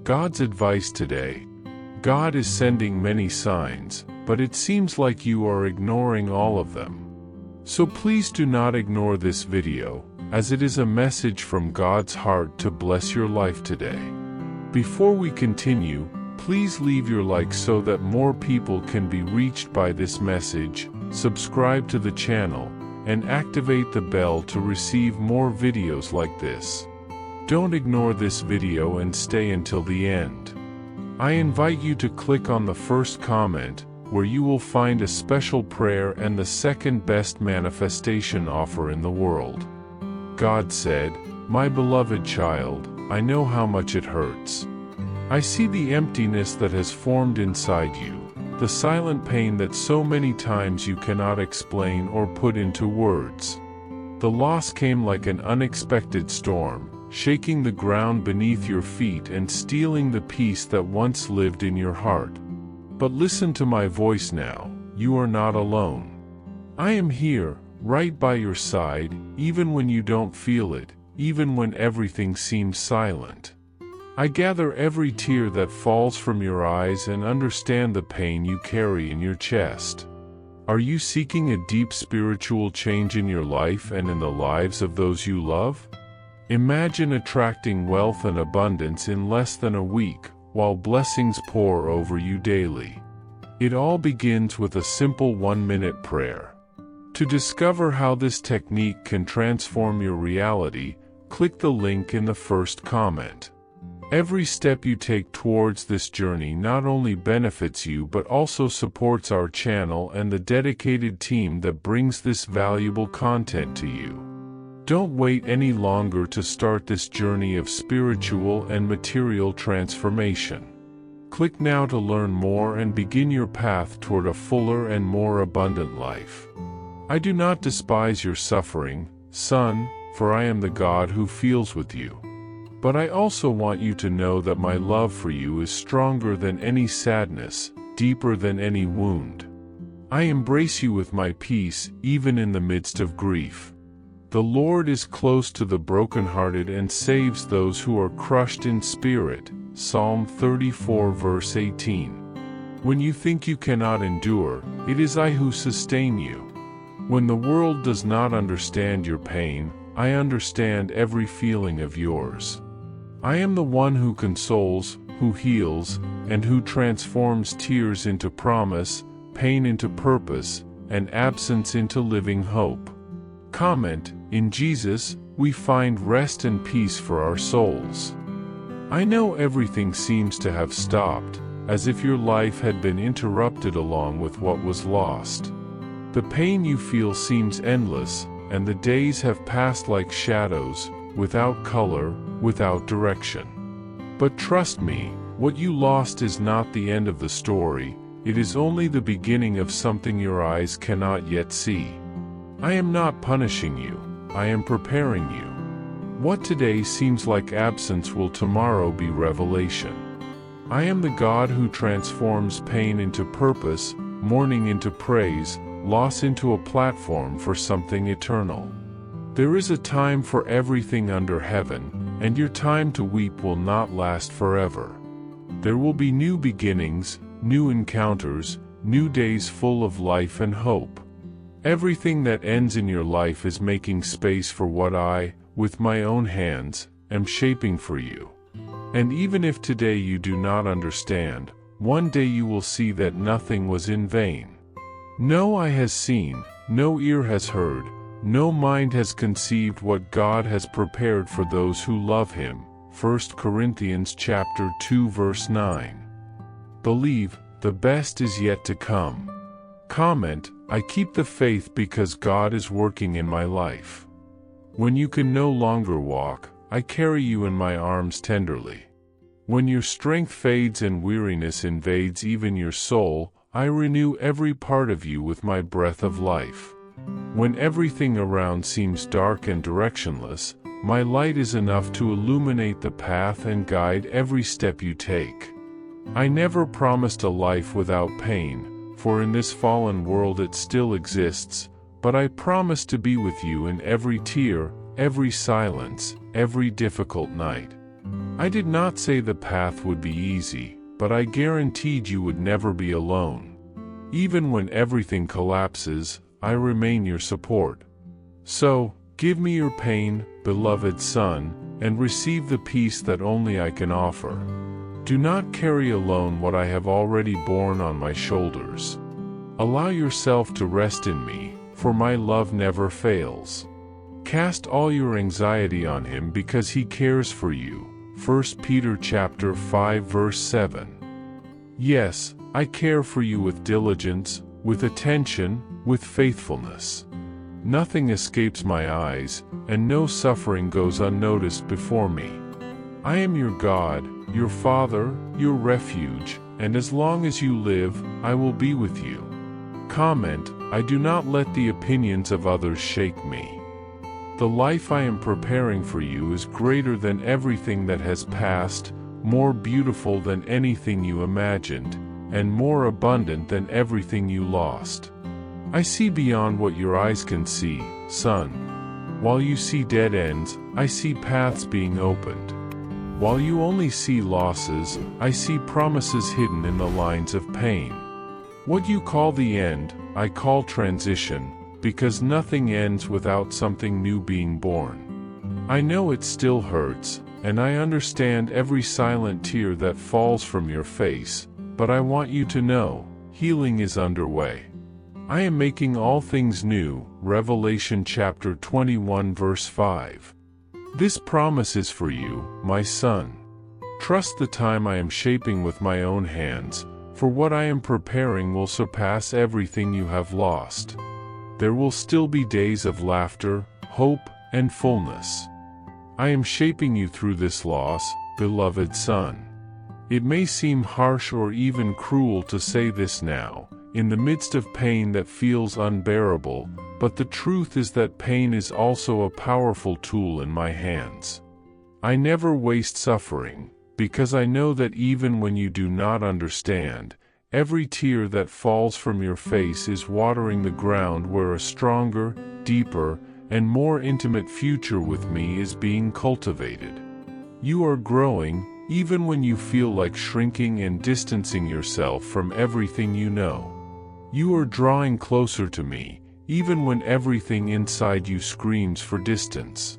God's advice today. God is sending many signs, but it seems like you are ignoring all of them. So please do not ignore this video, as it is a message from God's heart to bless your life today. Before we continue, please leave your like so that more people can be reached by this message, subscribe to the channel, and activate the bell to receive more videos like this. Don't ignore this video and stay until the end. I invite you to click on the first comment, where you will find a special prayer and the second best manifestation offer in the world. God said, "My beloved child, I know how much it hurts. I see the emptiness that has formed inside you, the silent pain that so many times you cannot explain or put into words. The loss came like an unexpected storm, shaking the ground beneath your feet and stealing the peace that once lived in your heart. But listen to my voice now, you are not alone. I am here, right by your side, even when you don't feel it, even when everything seems silent. I gather every tear that falls from your eyes and understand the pain you carry in your chest. Are you seeking a deep spiritual change in your life and in the lives of those you love? Imagine attracting wealth and abundance in less than a week, while blessings pour over you daily. It all begins with a simple 1-minute prayer. To discover how this technique can transform your reality, click the link in the first comment. Every step you take towards this journey not only benefits you but also supports our channel and the dedicated team that brings this valuable content to you. Don't wait any longer to start this journey of spiritual and material transformation. Click now to learn more and begin your path toward a fuller and more abundant life. I do not despise your suffering, son, for I am the God who feels with you. But I also want you to know that my love for you is stronger than any sadness, deeper than any wound. I embrace you with my peace, even in the midst of grief. The Lord is close to the brokenhearted and saves those who are crushed in spirit. Psalm 34 verse 18. When you think you cannot endure, it is I who sustain you. When the world does not understand your pain, I understand every feeling of yours. I am the one who consoles, who heals, and who transforms tears into promise, pain into purpose, and absence into living hope. Comment, in Jesus, we find rest and peace for our souls. I know everything seems to have stopped, as if your life had been interrupted along with what was lost. The pain you feel seems endless, and the days have passed like shadows, without color, without direction. But trust me, what you lost is not the end of the story, it is only the beginning of something your eyes cannot yet see. I am not punishing you, I am preparing you. What today seems like absence will tomorrow be revelation. I am the God who transforms pain into purpose, mourning into praise, loss into a platform for something eternal. There is a time for everything under heaven, and your time to weep will not last forever. There will be new beginnings, new encounters, new days full of life and hope. Everything that ends in your life is making space for what I, with my own hands, am shaping for you. And even if today you do not understand, one day you will see that nothing was in vain. No eye has seen, no ear has heard, no mind has conceived what God has prepared for those who love Him. 1 Corinthians chapter 2 verse 9. Believe, the best is yet to come. Comment, I keep the faith because God is working in my life. When you can no longer walk, I carry you in my arms tenderly. When your strength fades and weariness invades even your soul, I renew every part of you with my breath of life. When everything around seems dark and directionless, my light is enough to illuminate the path and guide every step you take. I never promised a life without pain, for in this fallen world it still exists, but I promise to be with you in every tear, every silence, every difficult night. I did not say the path would be easy, but I guaranteed you would never be alone. Even when everything collapses, I remain your support. So, give me your pain, beloved son, and receive the peace that only I can offer. Do not carry alone what I have already borne on my shoulders. Allow yourself to rest in me, for my love never fails. Cast all your anxiety on him because he cares for you. 1 Peter chapter 5 verse 7. Yes, I care for you with diligence, with attention, with faithfulness. Nothing escapes my eyes, and no suffering goes unnoticed before me. I am your God, your Father, your refuge, and as long as you live, I will be with you. Comment, I do not let the opinions of others shake me. The life I am preparing for you is greater than everything that has passed, more beautiful than anything you imagined, and more abundant than everything you lost. I see beyond what your eyes can see, son. While you see dead ends, I see paths being opened. While you only see losses, I see promises hidden in the lines of pain. What you call the end, I call transition, because nothing ends without something new being born. I know it still hurts, and I understand every silent tear that falls from your face, but I want you to know, healing is underway. I am making all things new, Revelation chapter 21 verse 5. This promise is for you, my son. Trust the time I am shaping with my own hands, for what I am preparing will surpass everything you have lost. There will still be days of laughter, hope, and fullness. I am shaping you through this loss, beloved son. It may seem harsh or even cruel to say this now, in the midst of pain that feels unbearable, but the truth is that pain is also a powerful tool in my hands. I never waste suffering, because I know that even when you do not understand, every tear that falls from your face is watering the ground where a stronger, deeper, and more intimate future with me is being cultivated. You are growing, even when you feel like shrinking and distancing yourself from everything you know. You are drawing closer to me, even when everything inside you screams for distance.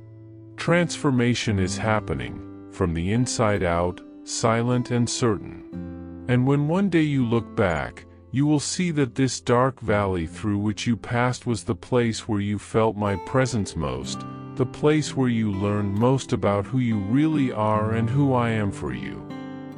Transformation is happening, from the inside out, silent and certain. And when one day you look back, you will see that this dark valley through which you passed was the place where you felt my presence most, the place where you learned most about who you really are and who I am for you.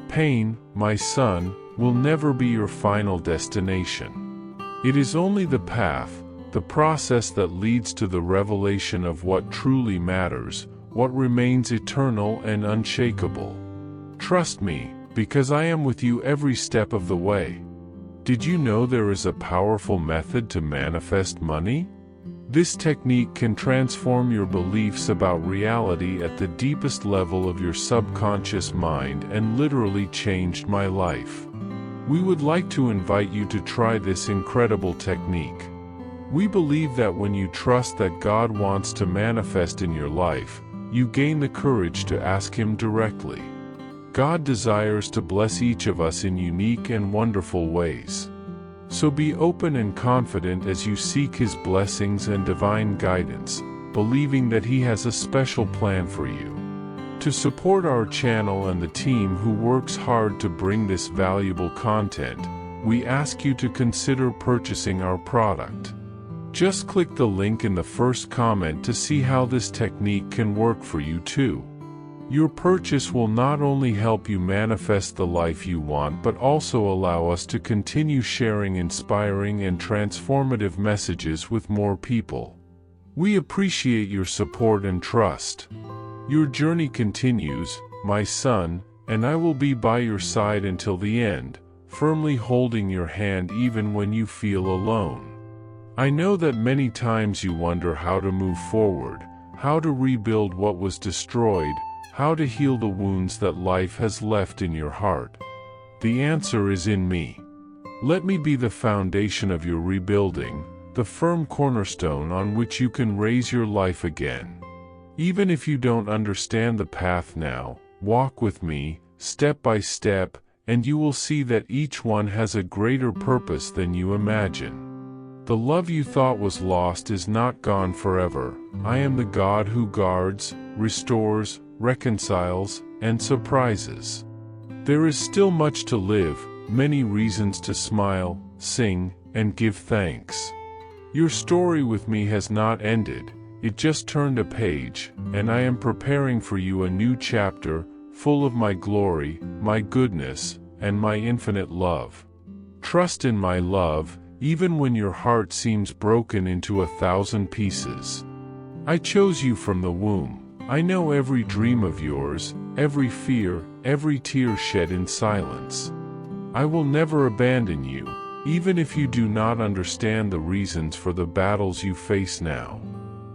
Pain, my son, will never be your final destination. It is only the path, the process that leads to the revelation of what truly matters, what remains eternal and unshakable. Trust me, because I am with you every step of the way. Did you know there is a powerful method to manifest money? This technique can transform your beliefs about reality at the deepest level of your subconscious mind and literally changed my life. We would like to invite you to try this incredible technique. We believe that when you trust that God wants to manifest in your life, you gain the courage to ask Him directly. God desires to bless each of us in unique and wonderful ways. So be open and confident as you seek His blessings and divine guidance, believing that He has a special plan for you. To support our channel and the team who works hard to bring this valuable content, we ask you to consider purchasing our product. Just click the link in the first comment to see how this technique can work for you too. Your purchase will not only help you manifest the life you want but also allow us to continue sharing inspiring and transformative messages with more people. We appreciate your support and trust. Your journey continues, my son, and I will be by your side until the end, firmly holding your hand even when you feel alone. I know that many times you wonder how to move forward, how to rebuild what was destroyed, how to heal the wounds that life has left in your heart. The answer is in me. Let me be the foundation of your rebuilding, the firm cornerstone on which you can raise your life again. Even if you don't understand the path now, Walk with me, step by step, and you will see that each one has a greater purpose than you imagine. The love you thought was lost is not gone forever. I am the God who guards, restores, reconciles, and surprises. There is still much to live, many reasons to smile, sing, and give thanks. Your story with me has not ended, it just turned a page, and I am preparing for you a new chapter, full of my glory, my goodness, and my infinite love. Trust in my love, even when your heart seems broken into 1,000 pieces. I chose you from the womb. I know every dream of yours, every fear, every tear shed in silence. I will never abandon you, even if you do not understand the reasons for the battles you face now.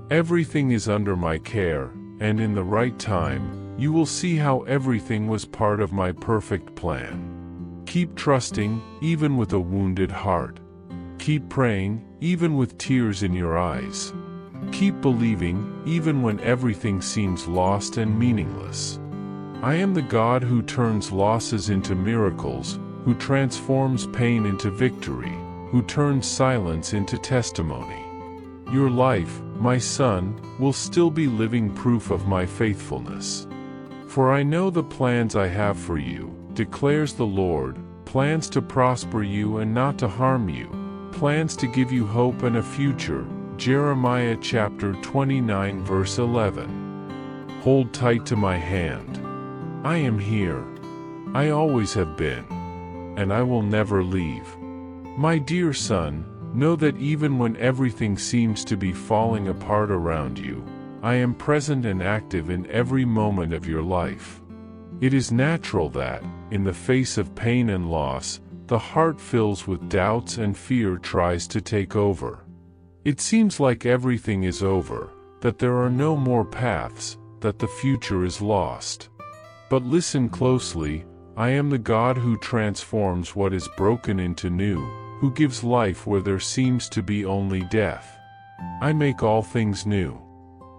Everything is under my care, and in the right time, you will see how everything was part of my perfect plan. Keep trusting, even with a wounded heart. Keep praying, even with tears in your eyes. Keep believing, even when everything seems lost and meaningless. I am the God who turns losses into miracles, who transforms pain into victory, who turns silence into testimony. Your life, my son, will still be living proof of my faithfulness. For I know the plans I have for you, declares the Lord, plans to prosper you and not to harm you, plans to give you hope and a future. Jeremiah chapter 29 verse 11. Hold tight to my hand. I am here. I always have been. And I will never leave. My dear son, know that even when everything seems to be falling apart around you, I am present and active in every moment of your life. It is natural that, in the face of pain and loss, the heart fills with doubts and fear tries to take over. It seems like everything is over, that there are no more paths, that the future is lost. But listen closely, I am the God who transforms what is broken into new, who gives life where there seems to be only death. I make all things new.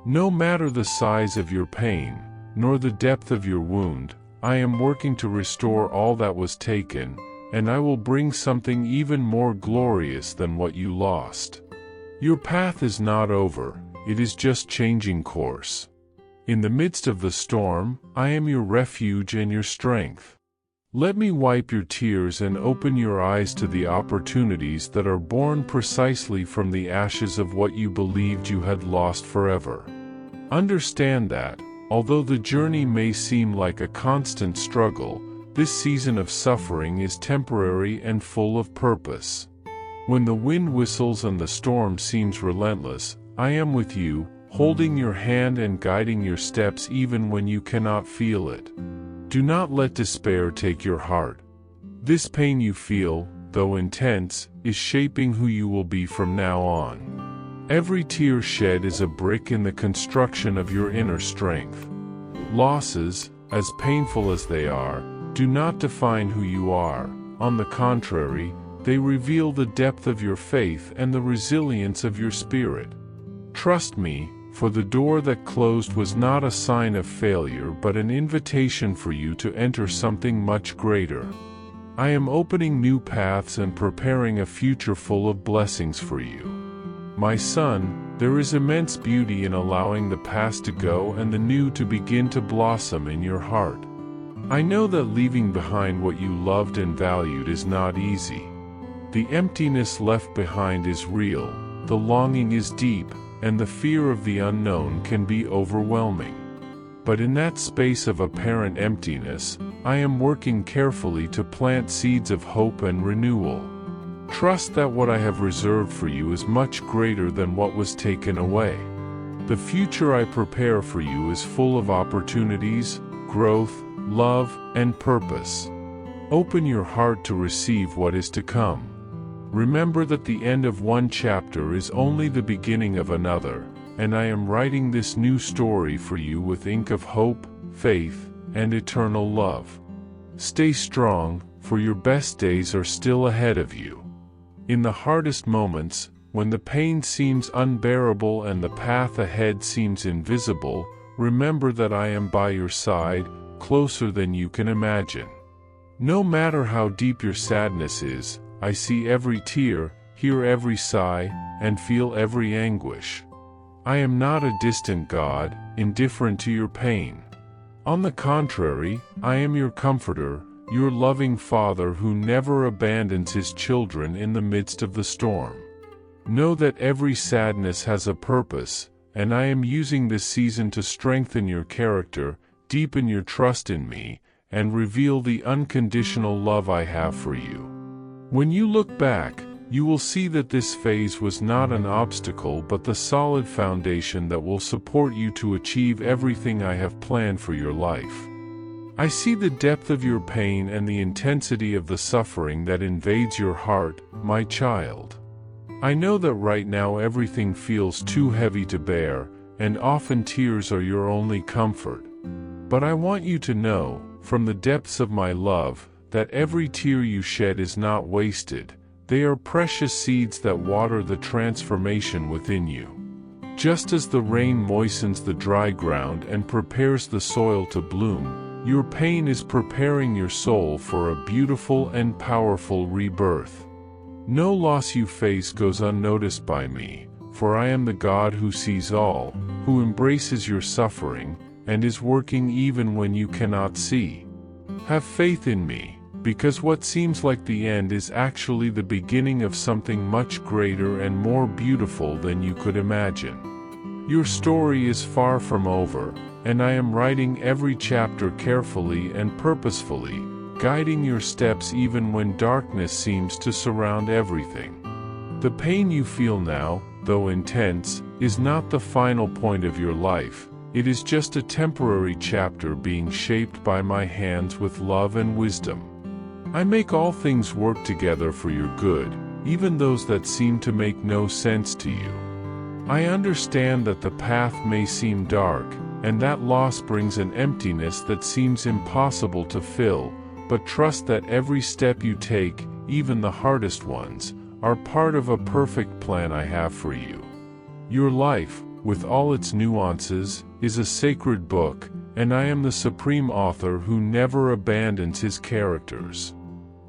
No matter the size of your pain, nor the depth of your wound, I am working to restore all that was taken, and I will bring something even more glorious than what you lost. Your path is not over, it is just changing course. In the midst of the storm, I am your refuge and your strength. Let me wipe your tears and open your eyes to the opportunities that are born precisely from the ashes of what you believed you had lost forever. Understand that, although the journey may seem like a constant struggle, this season of suffering is temporary and full of purpose. When the wind whistles and the storm seems relentless, I am with you, holding your hand and guiding your steps even when you cannot feel it. Do not let despair take your heart. This pain you feel, though intense, is shaping who you will be from now on. Every tear shed is a brick in the construction of your inner strength. Losses, as painful as they are, do not define who you are. On the contrary, they reveal the depth of your faith and the resilience of your spirit. Trust me, for the door that closed was not a sign of failure but an invitation for you to enter something much greater. I am opening new paths and preparing a future full of blessings for you. My son, there is immense beauty in allowing the past to go and the new to begin to blossom in your heart. I know that leaving behind what you loved and valued is not easy. The emptiness left behind is real, the longing is deep, and the fear of the unknown can be overwhelming. But in that space of apparent emptiness, I am working carefully to plant seeds of hope and renewal. Trust that what I have reserved for you is much greater than what was taken away. The future I prepare for you is full of opportunities, growth, love, and purpose. Open your heart to receive what is to come. Remember that the end of one chapter is only the beginning of another, and I am writing this new story for you with ink of hope, faith, and eternal love. Stay strong, for your best days are still ahead of you. In the hardest moments, when the pain seems unbearable and the path ahead seems invisible, remember that I am by your side, closer than you can imagine. No matter how deep your sadness is, I see every tear, hear every sigh, and feel every anguish. I am not a distant God, indifferent to your pain. On the contrary, I am your comforter, your loving Father who never abandons his children in the midst of the storm. Know that every sadness has a purpose, and I am using this season to strengthen your character, deepen your trust in me, and reveal the unconditional love I have for you. When you look back, you will see that this phase was not an obstacle but the solid foundation that will support you to achieve everything I have planned for your life. I see the depth of your pain and the intensity of the suffering that invades your heart, my child. I know that right now everything feels too heavy to bear, and often tears are your only comfort. But I want you to know, from the depths of my love, that every tear you shed is not wasted. They are precious seeds that water the transformation within you. Just as the rain moistens the dry ground and prepares the soil to bloom, your pain is preparing your soul for a beautiful and powerful rebirth. No loss you face goes unnoticed by me, for I am the God who sees all, who embraces your suffering, and is working even when you cannot see. Have faith in me, because what seems like the end is actually the beginning of something much greater and more beautiful than you could imagine. Your story is far from over, and I am writing every chapter carefully and purposefully, guiding your steps even when darkness seems to surround everything. The pain you feel now, though intense, is not the final point of your life. It is just a temporary chapter being shaped by my hands with love and wisdom. I make all things work together for your good, even those that seem to make no sense to you. I understand that the path may seem dark, and that loss brings an emptiness that seems impossible to fill, but trust that every step you take, even the hardest ones, are part of a perfect plan I have for you. Your life, with all its nuances, is a sacred book, and I am the supreme author who never abandons his characters.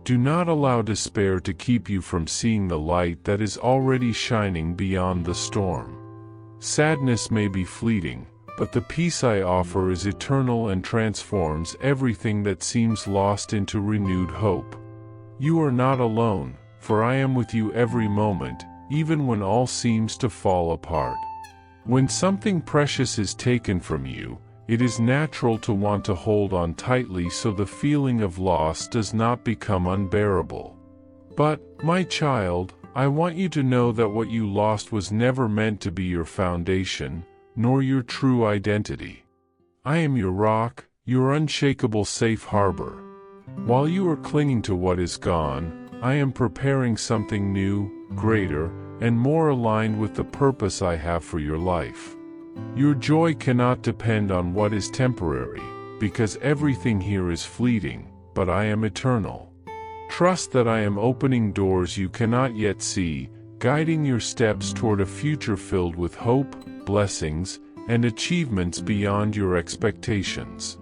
Do not allow despair to keep you from seeing the light that is already shining beyond the storm. Sadness may be fleeting, but the peace I offer is eternal and transforms everything that seems lost into renewed hope. You are not alone, for I am with you every moment, even when all seems to fall apart. When something precious is taken from you, it is natural to want to hold on tightly so the feeling of loss does not become unbearable. But, my child, I want you to know that what you lost was never meant to be your foundation, nor your true identity. I am your rock, your unshakable safe harbor. While you are clinging to what is gone, I am preparing something new, greater, and more aligned with the purpose I have for your life. Your joy cannot depend on what is temporary, because everything here is fleeting, but I am eternal. Trust that I am opening doors you cannot yet see, guiding your steps toward a future filled with hope, blessings, and achievements beyond your expectations.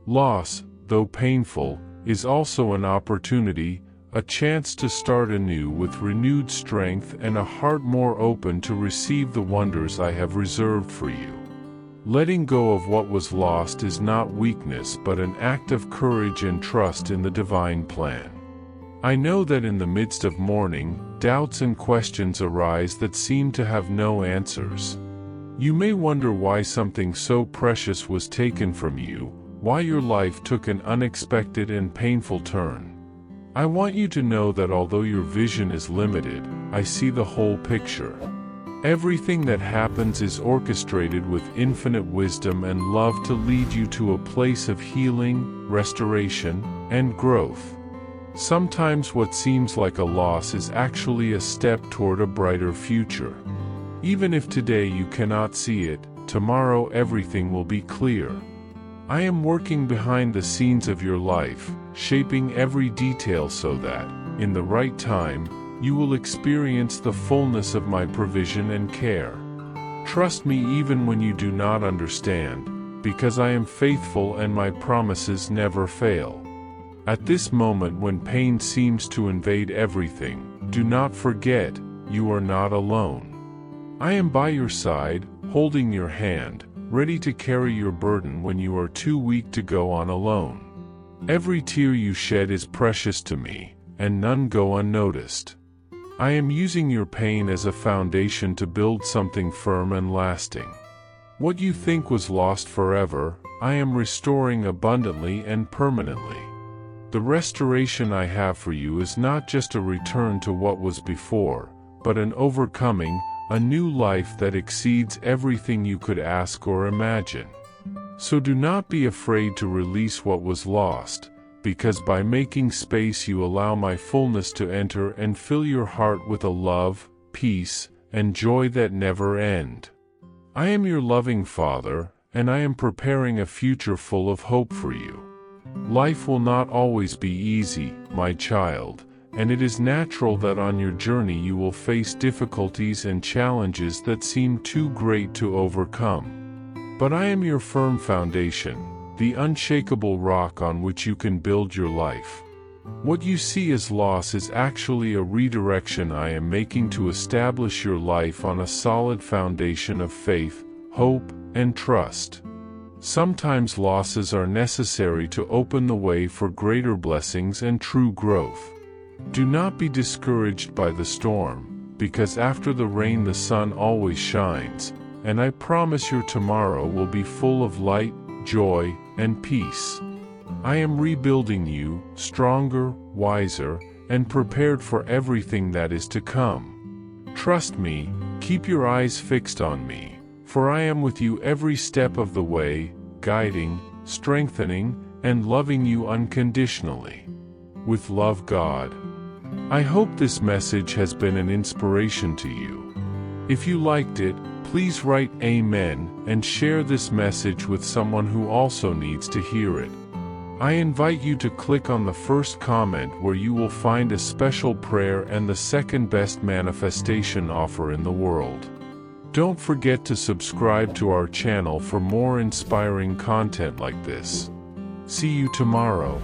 Loss, though painful, is also an opportunity, a chance to start anew with renewed strength and a heart more open to receive the wonders I have reserved for you. Letting go of what was lost is not weakness but an act of courage and trust in the divine plan. I know that in the midst of mourning, doubts and questions arise that seem to have no answers. You may wonder why something so precious was taken from you, why your life took an unexpected and painful turn. I want you to know that although your vision is limited, I see the whole picture. Everything that happens is orchestrated with infinite wisdom and love to lead you to a place of healing, restoration, and growth. Sometimes what seems like a loss is actually a step toward a brighter future. Even if today you cannot see it, tomorrow everything will be clear. I am working behind the scenes of your life, shaping every detail so that, in the right time, you will experience the fullness of my provision and care. Trust me even when you do not understand, because I am faithful and my promises never fail. At this moment when pain seems to invade everything, do not forget, you are not alone. I am by your side, holding your hand, ready to carry your burden when you are too weak to go on alone. Every tear you shed is precious to me, and none go unnoticed. I am using your pain as a foundation to build something firm and lasting. What you think was lost forever, I am restoring abundantly and permanently. The restoration I have for you is not just a return to what was before, but an overcoming, a new life that exceeds everything you could ask or imagine. So do not be afraid to release what was lost, because by making space you allow my fullness to enter and fill your heart with a love, peace, and joy that never end. I am your loving Father, and I am preparing a future full of hope for you. Life will not always be easy, my child, and it is natural that on your journey you will face difficulties and challenges that seem too great to overcome. But I am your firm foundation, the unshakable rock on which you can build your life. What you see as loss is actually a redirection I am making to establish your life on a solid foundation of faith, hope, and trust. Sometimes losses are necessary to open the way for greater blessings and true growth. Do not be discouraged by the storm, because after the rain the sun always shines, and I promise your tomorrow will be full of light, joy, and peace. I am rebuilding you, stronger, wiser, and prepared for everything that is to come. Trust me, keep your eyes fixed on me, for I am with you every step of the way, guiding, strengthening, and loving you unconditionally. With love, God. I hope this message has been an inspiration to you. If you liked it, please write Amen and share this message with someone who also needs to hear it. I invite you to click on the first comment where you will find a special prayer and the second best manifestation offer in the world. Don't forget to subscribe to our channel for more inspiring content like this. See you tomorrow.